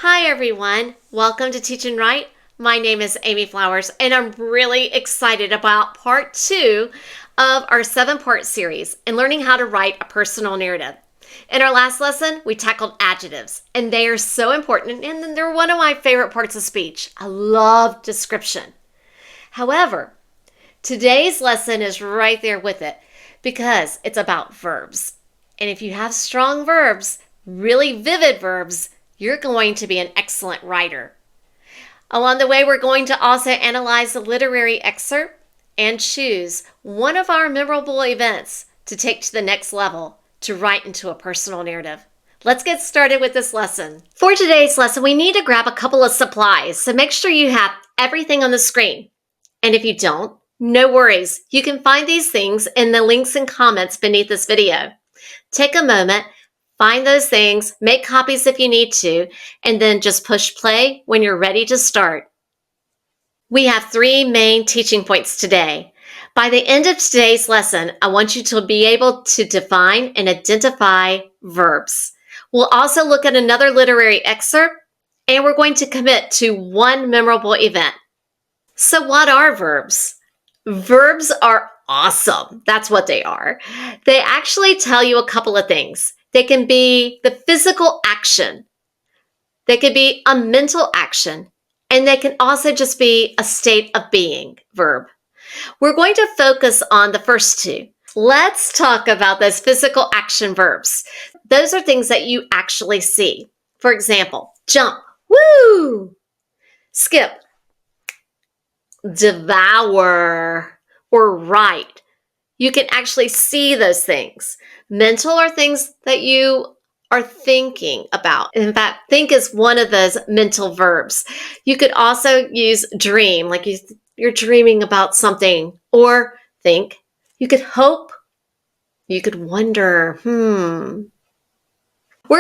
Hi everyone, welcome to Teach and Write. My name is Amy Flowers and I'm really excited about part 2 of our 7-part series in learning how to write a personal narrative. In our last lesson, we tackled adjectives and they are so important and they're one of my favorite parts of speech. I love description. However, today's lesson is right there with it because it's about verbs. And if you have strong verbs, really vivid verbs, you're going to be an excellent writer. Along the way, we're going to also analyze the literary excerpt and choose one of our memorable events to take to the next level to write into a personal narrative. Let's get started with this lesson. For today's lesson, we need to grab a couple of supplies, so make sure you have everything on the screen. And if you don't, no worries. You can find these things in the links and comments beneath this video. Take a moment, find those things, make copies if you need to, and then just push play when you're ready to start. We have 3 main teaching points today. By the end of today's lesson, I want you to be able to define and identify verbs. We'll also look at another literary excerpt, and we're going to commit to one memorable event. So what are verbs? Verbs are awesome. That's what they are. They actually tell you a couple of things. They can be the physical action. They could be a mental action. And they can also just be a state of being verb. We're going to focus on the first 2. Let's talk about those physical action verbs. Those are things that you actually see. For example, jump, woo, skip, devour, or write. You can actually see those things. Mental are things that you are thinking about. In fact, think is one of those mental verbs. You could also use dream, like you're dreaming about something, or think. You could hope. You could wonder, We're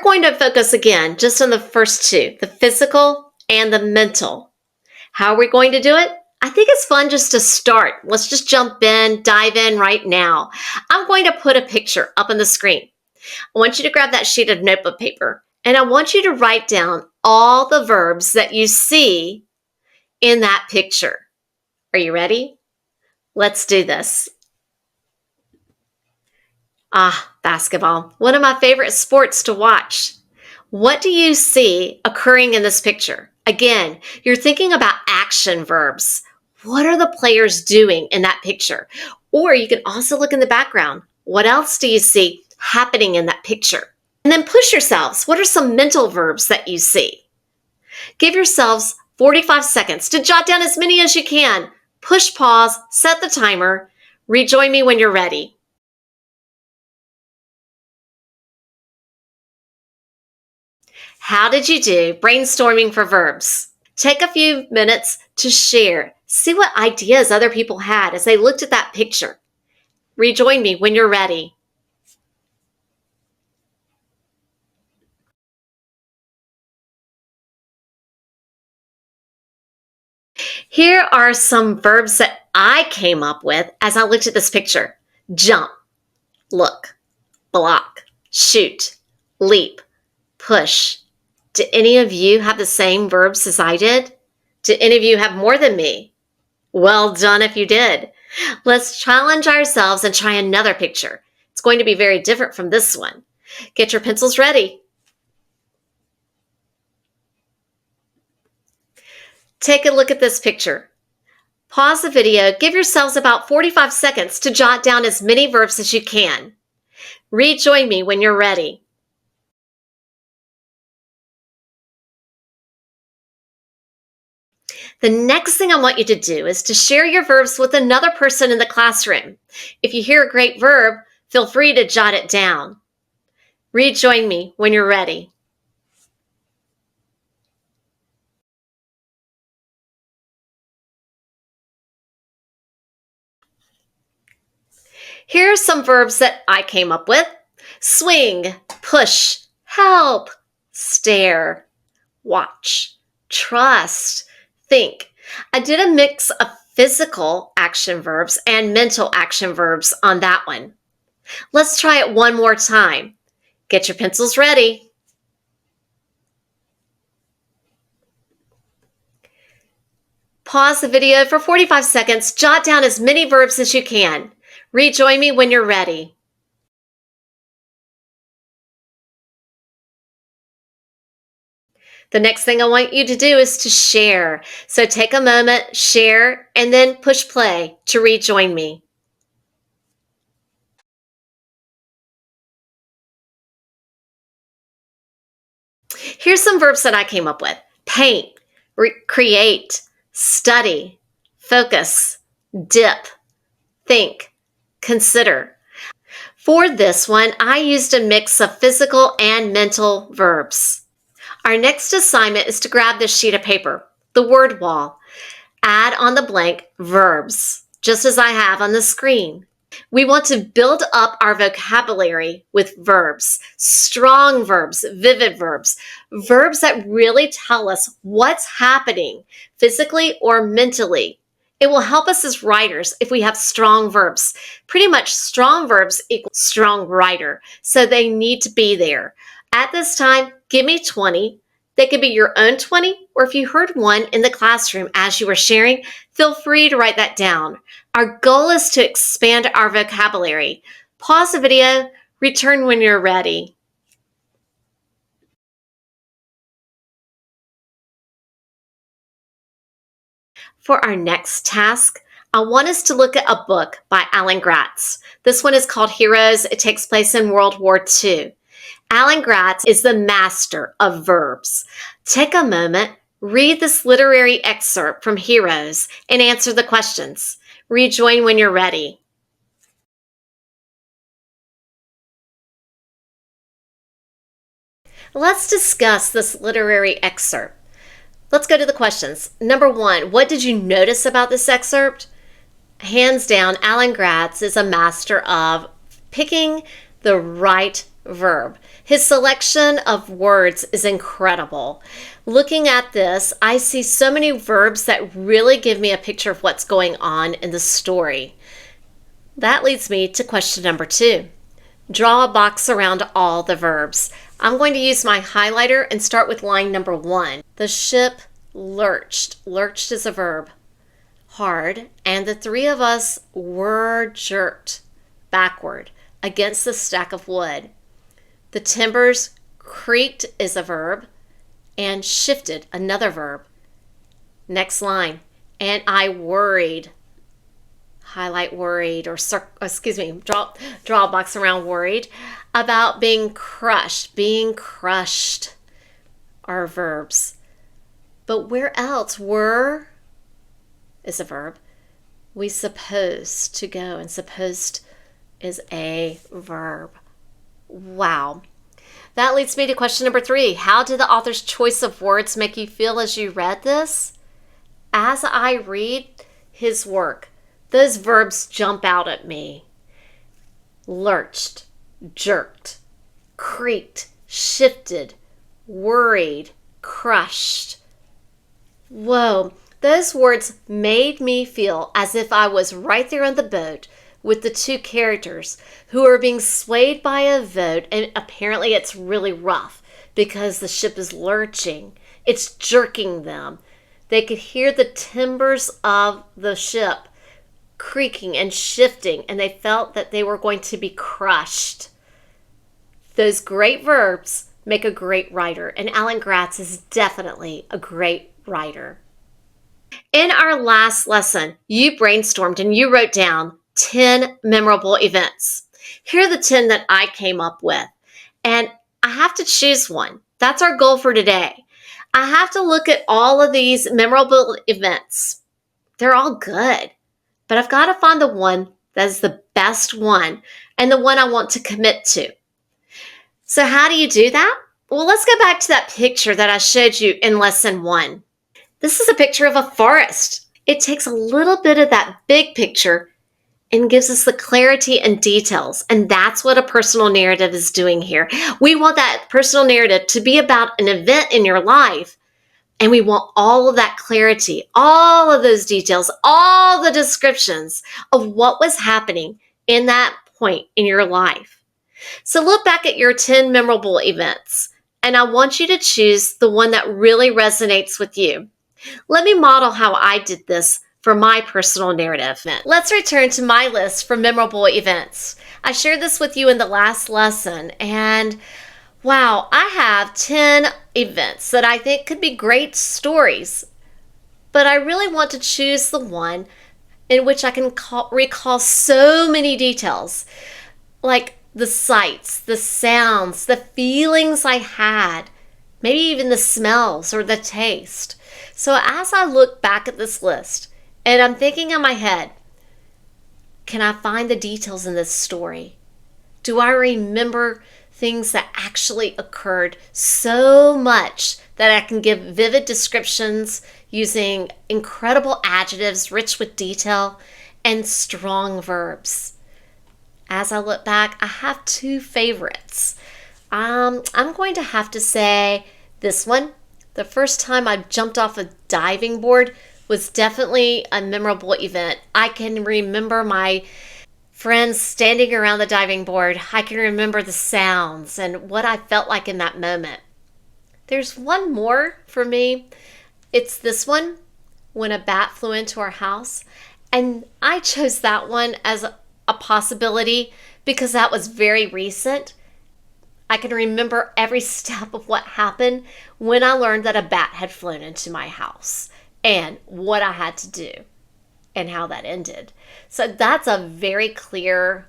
going to focus again just on the first 2, the physical and the mental. How are we going to do it? I think it's fun just to start. Let's just jump in, dive in right now. I'm going to put a picture up on the screen. I want you to grab that sheet of notebook paper and I want you to write down all the verbs that you see in that picture. Are you ready? Let's do this. Basketball. One of my favorite sports to watch. What do you see occurring in this picture? Again, you're thinking about action verbs. What are the players doing in that picture? Or you can also look in the background. What else do you see happening in that picture? And then push yourselves. What are some mental verbs that you see? Give yourselves 45 seconds to jot down as many as you can. Push pause, set the timer. Rejoin me when you're ready. How did you do brainstorming for verbs? Take a few minutes to share. See what ideas other people had as they looked at that picture. Rejoin me when you're ready. Here are some verbs that I came up with as I looked at this picture. Jump, look, block, shoot, leap, push. Do any of you have the same verbs as I did? Do any of you have more than me? Well done if you did. Let's challenge ourselves and try another picture. It's going to be very different from this one. Get your pencils ready. Take a look at this picture. Pause the video. Give yourselves about 45 seconds to jot down as many verbs as you can. Rejoin me when you're ready. The next thing I want you to do is to share your verbs with another person in the classroom. If you hear a great verb, feel free to jot it down. Rejoin me when you're ready. Here are some verbs that I came up with. Swing, push, help, stare, watch, trust, think. I did a mix of physical action verbs and mental action verbs on that one. Let's try it one more time. Get your pencils ready. Pause the video for 45 seconds, jot down as many verbs as you can. Rejoin me when you're ready. The next thing I want you to do is to share. So take a moment, share, and then push play to rejoin me. Here's some verbs that I came up with: paint, create, study, focus, dip, think, consider. For this one, I used a mix of physical and mental verbs. Our next assignment is to grab this sheet of paper, the word wall, add on the blank verbs, just as I have on the screen. We want to build up our vocabulary with verbs, strong verbs, vivid verbs, verbs that really tell us what's happening physically or mentally. It will help us as writers if we have strong verbs. Pretty much strong verbs equal strong writer, so they need to be there. At this time, give me 20. They could be your own 20, or if you heard one in the classroom as you were sharing, feel free to write that down. Our goal is to expand our vocabulary. Pause the video, return when you're ready. For our next task, I want us to look at a book by Alan Gratz. This one is called Heroes. It takes place in World War II. Alan Gratz is the master of verbs. Take a moment, read this literary excerpt from Heroes, and answer the questions. Rejoin when you're ready. Let's discuss this literary excerpt. Let's go to the questions. Number 1, what did you notice about this excerpt? Hands down, Alan Gratz is a master of picking the right verb. His selection of words is incredible. Looking at this, I see so many verbs that really give me a picture of what's going on in the story. That leads me to question number 2. Draw a box around all the verbs. I'm going to use my highlighter and start with line number 1. The ship lurched. Lurched is a verb. Hard, and the three of us were jerked backward against the stack of wood. The timbers creaked is a verb, and shifted, another verb. Next line, and I worried. Highlight worried, or draw a box around worried, about being crushed. Being crushed are verbs. But where else? Were is a verb. We supposed to go, and supposed is a verb. Wow. That leads me to question number 3. How did the author's choice of words make you feel as you read this? As I read his work, those verbs jump out at me. Lurched, jerked, creaked, shifted, worried, crushed. Whoa, those words made me feel as if I was right there on the boat with the two characters who are being swayed by a boat, and apparently it's really rough because the ship is lurching. It's jerking them. They could hear the timbers of the ship creaking and shifting, and they felt that they were going to be crushed. Those great verbs make a great writer, and Alan Gratz is definitely a great writer. In our last lesson, you brainstormed and you wrote down 10 memorable events. Here are the 10 that I came up with, and I have to choose one. That's our goal for today. I have to look at all of these memorable events. They're all good, but I've got to find the one that is the best one and the one I want to commit to. So how do you do that? Well, let's go back to that picture that I showed you in lesson 1. This is a picture of a forest. It takes a little bit of that big picture and gives us the clarity and details. And that's what a personal narrative is doing here. We want that personal narrative to be about an event in your life. And we want all of that clarity, all of those details, all the descriptions of what was happening in that point in your life. So look back at your 10 memorable events, and I want you to choose the one that really resonates with you. Let me model how I did this for my personal narrative. Let's return to my list for memorable events. I shared this with you in the last lesson, and wow, I have 10 events that I think could be great stories, but I really want to choose the one in which I can recall so many details, like the sights, the sounds, the feelings I had, maybe even the smells or the taste. So as I look back at this list and I'm thinking in my head, can I find the details in this story? Do I remember things that actually occurred so much that I can give vivid descriptions using incredible adjectives rich with detail and strong verbs? As I look back, I have two favorites. I'm going to have to say this one. The first time I jumped off a diving board was definitely a memorable event. I can remember my friends standing around the diving board. I can remember the sounds and what I felt like in that moment. There's one more for me. It's this one, when a bat flew into our house. And I chose that one as a possibility because that was very recent. I can remember every step of what happened when I learned that a bat had flown into my house and what I had to do and how that ended. So that's a very clear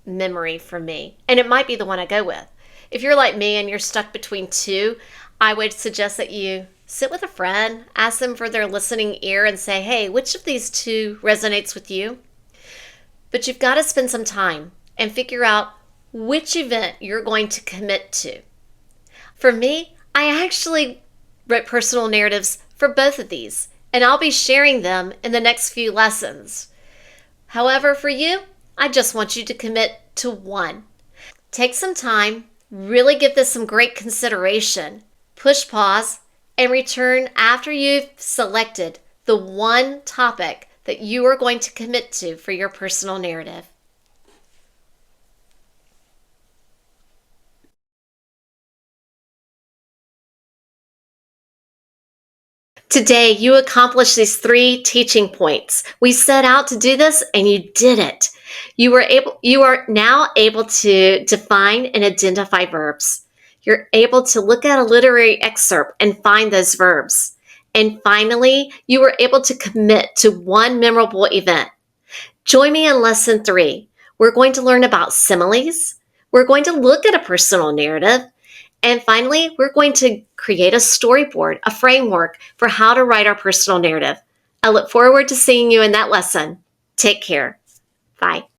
memory for me. And it might be the one I go with. If you're like me and you're stuck between two, I would suggest that you sit with a friend, ask them for their listening ear, and say, hey, which of these two resonates with you? But you've got to spend some time and figure out which event you're going to commit to. For me, I actually wrote personal narratives for both of these, and I'll be sharing them in the next few lessons. However, for you, I just want you to commit to one. Take some time, really give this some great consideration, push pause, and return after you've selected the one topic that you are going to commit to for your personal narrative. Today, you accomplished these 3 teaching points. We set out to do this and you did it. You are now able to define and identify verbs. You're able to look at a literary excerpt and find those verbs. And finally, you were able to commit to one memorable event. Join me in lesson 3. We're going to learn about similes. We're going to look at a personal narrative. And finally, we're going to create a storyboard, a framework for how to write our personal narrative. I look forward to seeing you in that lesson. Take care. Bye.